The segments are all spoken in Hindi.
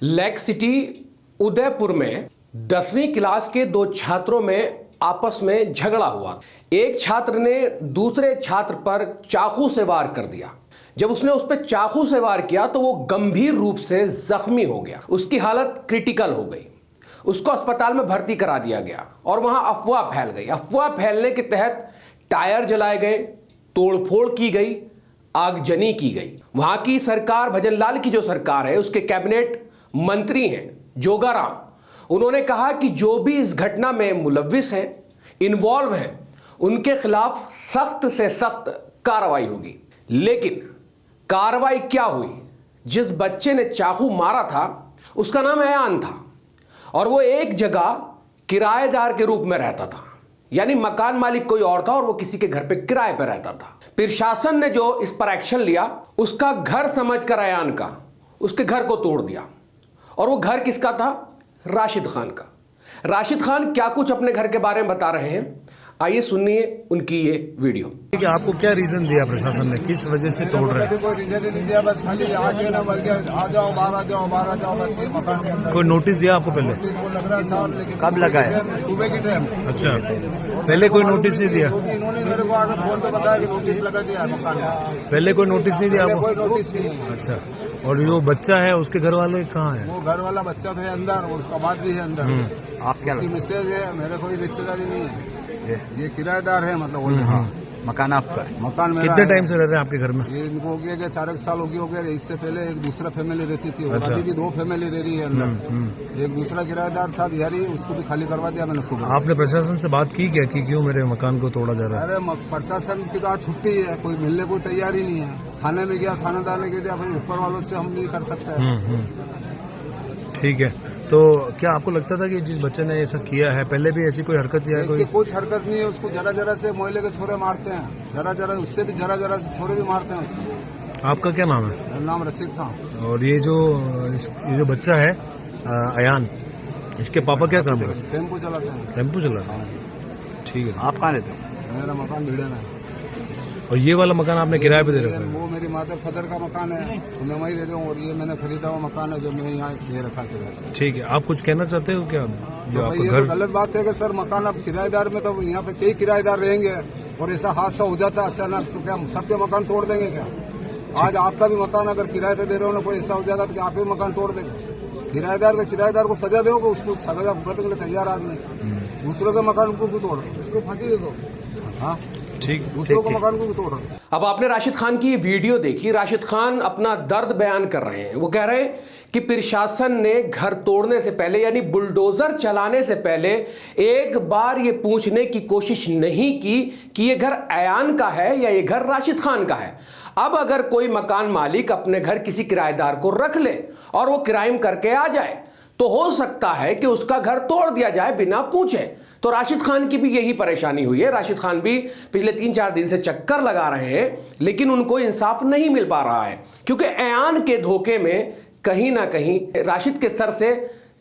लेक सिटी उदयपुर में 10वीं क्लास के दो छात्रों में आपस में झगड़ा हुआ। एक छात्र ने दूसरे छात्र पर चाकू से वार कर दिया। जब उसने उस पर चाकू से वार किया तो वो गंभीर रूप से जख्मी हो गया। उसकी हालत क्रिटिकल हो गई। उसको अस्पताल में भर्ती करा दिया गया और वहां अफवाह फैल गई। अफवाह फैलने के तहत टायर जलाए गए, तोड़फोड़ की गई, आगजनी की गई। वहां की सरकार, भजन लाल की जो सरकार है, उसके कैबिनेट मंत्री हैं जोगाराम, उन्होंने कहा कि जो भी इस घटना में मुलव्विस हैं, इन्वॉल्व हैं, उनके खिलाफ सख्त से सख्त कार्रवाई होगी। लेकिन कार्रवाई क्या हुई? जिस बच्चे ने चाकू मारा था उसका नाम अयान था और वो एक जगह किराएदार के रूप में रहता था, यानी मकान मालिक कोई और था और वो किसी के घर पे किराए पर रहता था। प्रशासन ने जो इस पर एक्शन लिया, उसका घर समझकर अयान का उसके घर को तोड़ दिया। और वो घर किसका था? राशिद खान का। राशिद खान क्या कुछ अपने घर के बारे में बता रहे हैं, आइए सुनिए उनकी ये वीडियो। कि आपको क्या रीजन दिया प्रशासन ने, किस वजह से तोड़ रहे हैं? कोई रीजन नहीं दिया, बस खाली आगे ना बोल के आ जाओ, बाहर आ जाओ, बाहर आ जाओ, बस ये मकान के अंदर। कोई नोटिस दिया आपको पहले? वो लग रहा है साहब, लेकिन कब लगा है? सुबह की टाइम। अच्छा, पहले कोई नोटिस नहीं दिया? इन्होंने मेरे को आगे फोन पे बताया कि नोटिस लगा दिया मकान में। पहले कोई नोटिस नहीं दिया आपको? कोई नोटिस नहीं है। अच्छा, और जो बच्चा है उसके घर वाले कहाँ है? वो घर वाला बच्चा था अंदर और उसका बात भी है अंदर। आप क्या उसकी मिसेज है, मेरे कोई रिश्तेदारी नहीं है, ये किराएदार है, मतलब मकान आपका है? मकान मेरा कितने है। टाइम से रह रहे हैं आपके घर में? ये इनको हो गया 4 साल हो गया। इससे पहले एक दूसरा फैमिली रहती थी और अच्छा। अभी भी 2 फैमिली रह रही है अंदर। एक दूसरा किराएदार था बिहारी, उसको भी खाली करवा दिया मैंने सुबह। आपने प्रशासन से बात की क्या कि क्यों मेरे मकान को तोड़ा जा रहा है? अरे प्रशासन की तो आज छुट्टी है, कोई मिलने को तैयार ही नहीं है। थाने में गया, थानेदार ने कह दिया भाई ऊपर वालों से हम नहीं कर सकते। ठीक है, तो क्या आपको लगता था कि जिस बच्चे ने ऐसा किया है पहले भी ऐसी कोई हरकत या ऐसी कुछ हरकत नहीं है। उसको जरा जरा से मोहल्ले के छोरे मारते हैं, जरा जरा, उससे भी जरा जरा से छोरे भी मारते हैं उसको। आपका क्या नाम है? मेरा नाम रशीद था। और ये जो बच्चा है अयान, इसके पापा क्या काम करते हैं? टेम्पो चलाते हैं। टेम्पो चलाते हैं। ठीक है, आप कहाँ रहते हो? मेरा मकान भिड़े में है। और ये वाला मकान आपने किराए पे दे रखा है? वो मेरी माता फदर का मकान है, तो मैं वहीं रह रहा हूँ। और ये मैंने खरीदा हुआ मकान है जो मैं यहाँ दे रखा किराए। ठीक है, आप कुछ कहना चाहते हो क्या? जो तो आपका ये घर तो गलत बात है कि सर मकान अब किराएदार में, तो यहाँ पे कई किराएदार रहेंगे और ऐसा हादसा हो जाता अचानक, तो क्या सबके मकान तोड़ देंगे क्या? आज आपका भी मकान अगर किराए पे दे रहे हो ना, कोई ऐसा हो जाएगा तो क्या आपके मकान तोड़ देंगे? किराएदार को सजा दोगे, उसको सजा भुगतने के लिए तैयार आदमी। दूसरों के मकान को भी तोड़ दो, उसको फांसी दे दो। हाँ ठीक, दूसरों के मकान को भी तोड़ रहे। अब आपने राशिद खान की ये वीडियो देखी। राशिद खान अपना दर्द बयान कर रहे हैं। वो कह रहे हैं कि प्रशासन ने घर तोड़ने से पहले, यानी बुलडोजर चलाने से पहले, एक बार ये पूछने की कोशिश नहीं की कि ये घर अयान का है या ये घर राशिद खान का है। अब अगर कोई मकान मालिक अपने घर किसी किराएदार को रख ले और वो क्राइम करके आ जाए तो हो सकता है कि उसका घर तोड़ दिया जाए बिना पूछे। तो राशिद खान की भी यही परेशानी हुई है। राशिद खान भी पिछले 3-4 दिन से चक्कर लगा रहे हैं, लेकिन उनको इंसाफ नहीं मिल पा रहा है, क्योंकि अयान के धोखे में कहीं ना कहीं राशिद के सर से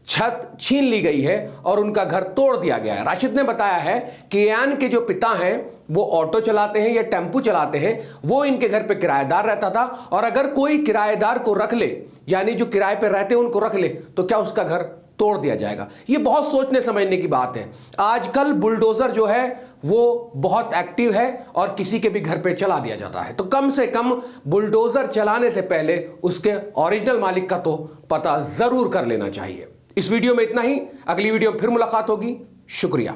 छत छीन ली गई है और उनका घर तोड़ दिया गया है। राशिद ने बताया है कि अयान के जो पिता हैं वो ऑटो चलाते हैं या टेम्पू चलाते हैं। वो इनके घर पे किराएदार रहता था और अगर कोई किराएदार को रख ले, यानी जो किराए पे रहते हैं उनको रख ले, तो क्या उसका घर तोड़ दिया जाएगा? ये बहुत सोचने समझने की बात है। आजकल बुलडोजर जो है वो बहुत एक्टिव है और किसी के भी घर पे चला दिया जाता है। तो कम से कम बुलडोजर चलाने से पहले उसके ओरिजिनल मालिक का तो पता जरूर कर लेना चाहिए। इस वीडियो में इतना ही। अगली वीडियो में फिर मुलाकात होगी। शुक्रिया।